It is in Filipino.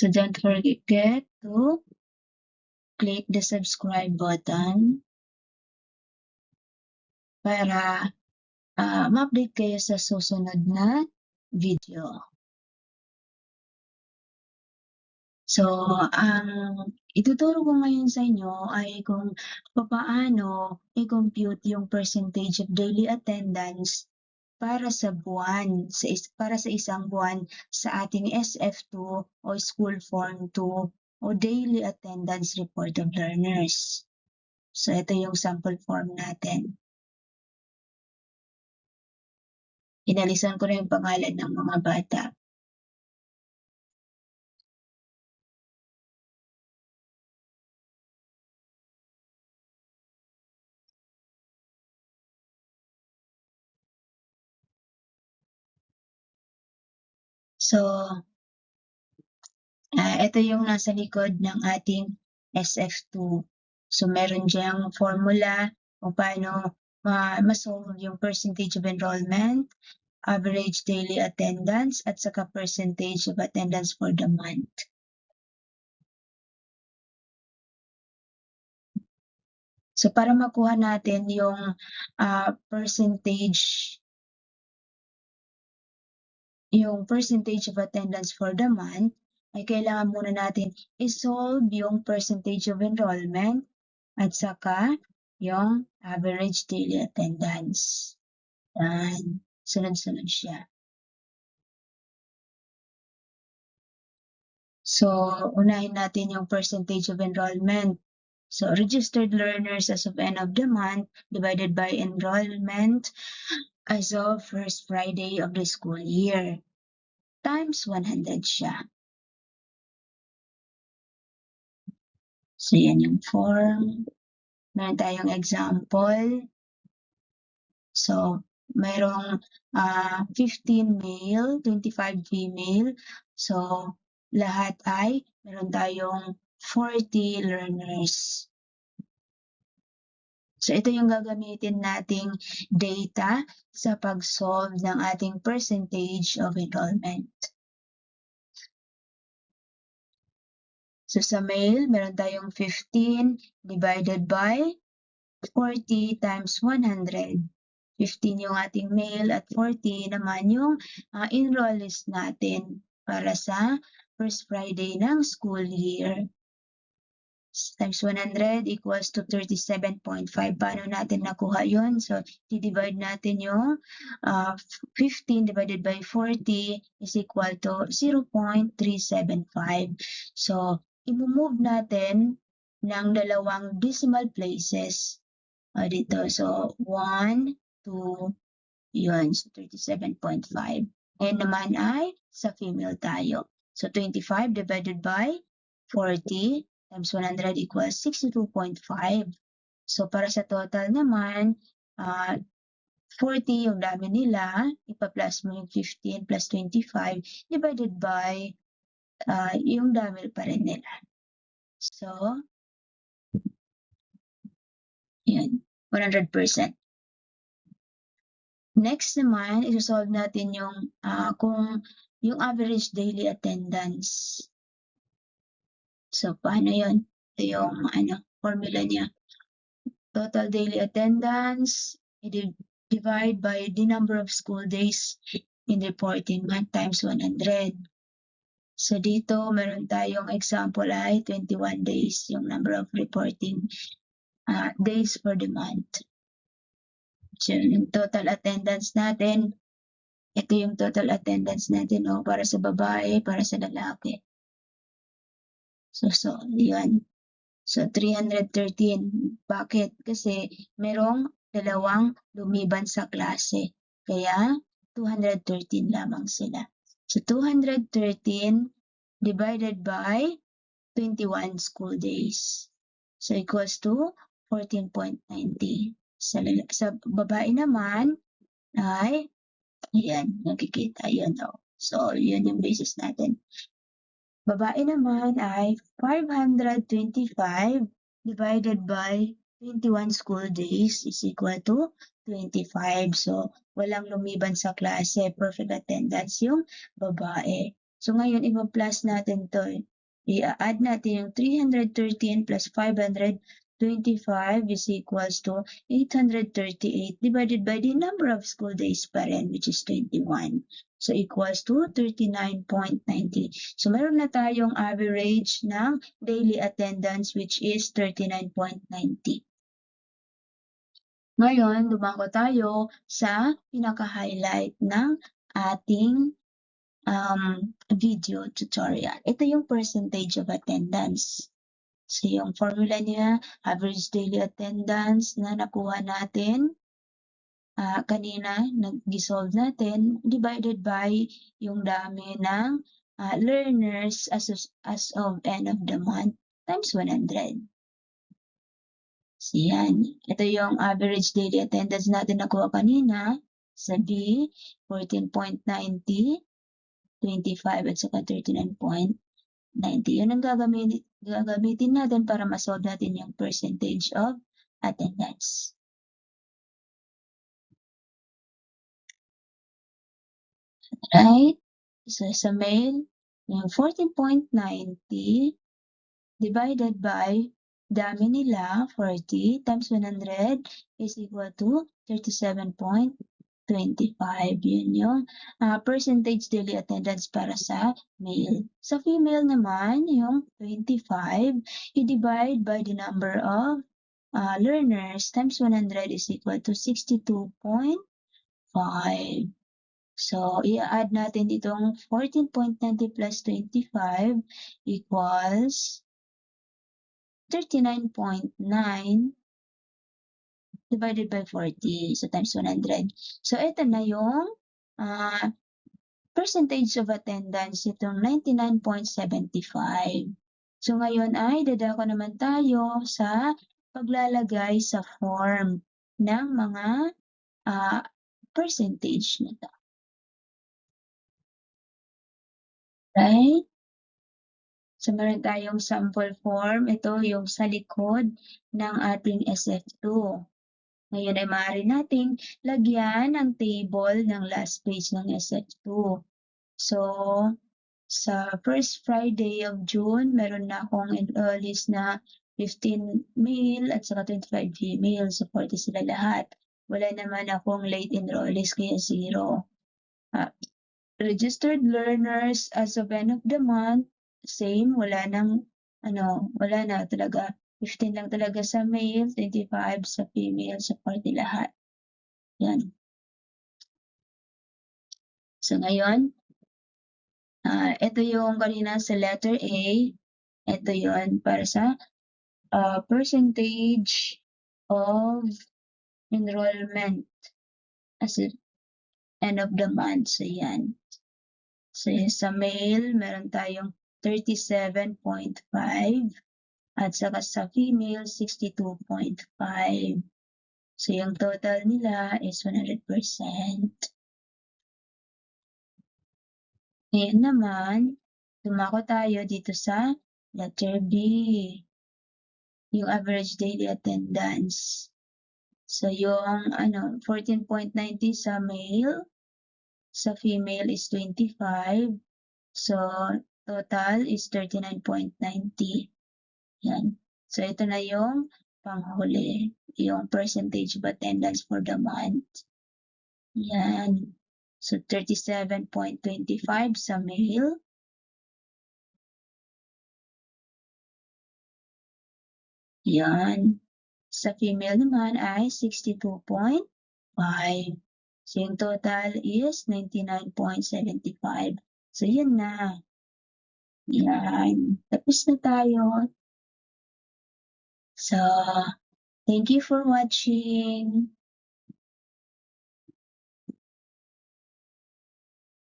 So don't forget to click the subscribe button para ma-update kayo sa susunod na video. So, ang ituturo ko ngayon sa inyo ay kung paano i-compute yung percentage of daily attendance para sa buwan, para sa isang buwan sa ating SF2 o School Form 2 o Daily Attendance Report of Learners. So, ito yung sample form natin. Inalisan ko na yung pangalan ng mga bata. So, ito yung nasa likod ng ating SF2. So, meron diyang formula kung paano ma-solve yung percentage of enrollment, average daily attendance, at saka percentage of attendance for the month. So, para makuha natin yung percentage of attendance for the month, ay kailangan muna natin i-solve yung percentage of enrollment at saka yung average daily attendance. Yan. Sunod-sunod siya. So, unahin natin yung percentage of enrollment. So, registered learners as of end of the month divided by enrollment as of first Friday of the school year times 100 siya. So, yan yung form. Meron tayong example. So, merong 15 male, 25 female. So, lahat ay meron tayong 40 learners. So, ito yung gagamitin nating data sa pag-solve ng ating percentage of enrollment. So, sa male, meron tayong 15 divided by 40 times 100. 15 yung ating male at 40 naman yung enrollees natin para sa first Friday ng school year. Times 100 equals to 37.5. Paano natin nakuha yun? So, i-divide natin yung 15 divided by 40 is equal to 0.375. So, i-move natin ng dalawang decimal places dito. So, 1, 2, yun. So, 37.5. Ngayon naman ay sa female tayo. So, 25 divided by 40 times 100 equals 62.5. So, para sa total naman, 40 yung dami nila, ipa-plus mo yung 15 plus 25 divided by yung dami pa rin nila. So, yun, 100%. Next naman, i-solve natin yung kung yung average daily attendance. So, paano yun? Ito yung formula niya. Total daily attendance, divide by the number of school days in reporting month times 100. So, dito, meron tayong example ay 21 days, yung number of reporting days for the month. So, yung total attendance natin, ito yung total attendance natin para sa babae, para sa lalaki. So, yan. So, 313. Bakit? Kasi merong dalawang lumiban sa klase. Kaya, 213 lamang sila. So, 213 divided by 21 school days. So, equals to 14.90. Sa babae naman ay, yan, nakikita yun. So, yun yung basis natin. Babae naman ay 525 divided by 21 school days is equal to 25. So, walang lumiban sa klase. Perfect attendance yung babae. So ngayon, ipa-plus natin to. I-add natin yung 313 plus 525 is equals to 838 divided by the number of school days pa rin, which is 21. So equals to 39.90. So meron na tayong average ng daily attendance, which is 39.90. Ngayon, dumako tayo sa pinaka-highlight ng ating video tutorial. Ito yung percentage of attendance. So yung formula niya, average daily attendance na nakuha natin kanina, nag-solve natin, divided by yung dami ng learners as of end of the month times 100. So yan, ito yung average daily attendance natin nakuha kanina sa B, 14.90, 25 at saka 39.90. Yun ang gagamitin natin para ma-solve natin yung percentage of attendance. Right? So sa male, yung 14.90 divided by dami nila, 40 times 100 is equal to 37.25. Yun yung percentage daily attendance para sa male. Sa female naman, yung 25, i-divide by the number of learners times 100 is equal to 62.5. So, i-add natin itong 14.90 plus 25 equals 39.9 divided by 40. So, times 100. So, ito na yung percentage of attendance itong 99.75. So, ngayon ay dadako naman tayo sa paglalagay sa form ng mga percentage na to. Right? So, meron tayong sample form. Ito yung sa likod ng ating SF2. Ngayon ay maaari nating lagyan ang table ng last page ng SF2. So, sa first Friday of June, meron na akong enrollees na 15 male at saka 25 female. So, 40 sila lahat. Wala naman akong late enrollees, kaya 0. Registered learners as of end of the month, same, wala na talaga. 15 lang talaga sa male, 25 sa female, sa 40 lahat. Yan. So ngayon, ito yung kanina sa letter A. Ito yon para sa percentage of enrollment as of end of the month. So yan. So sa male, meron tayong 37.5 at saka sa female, 62.5. So yung total nila is 100%. Ngayon naman, dumako tayo dito sa letter B, yung average daily attendance. So yung 14.90 sa male, sa female is 25. So total is 39.90. Yan. So ito na yung panghuli, yung percentage of attendance for the month. Yan. So 37.25 sa male. Yan. Sa female naman ay 62.5. So yung total is 99.75. So yun na. Yan. Tapos na tayo. So, thank you for watching.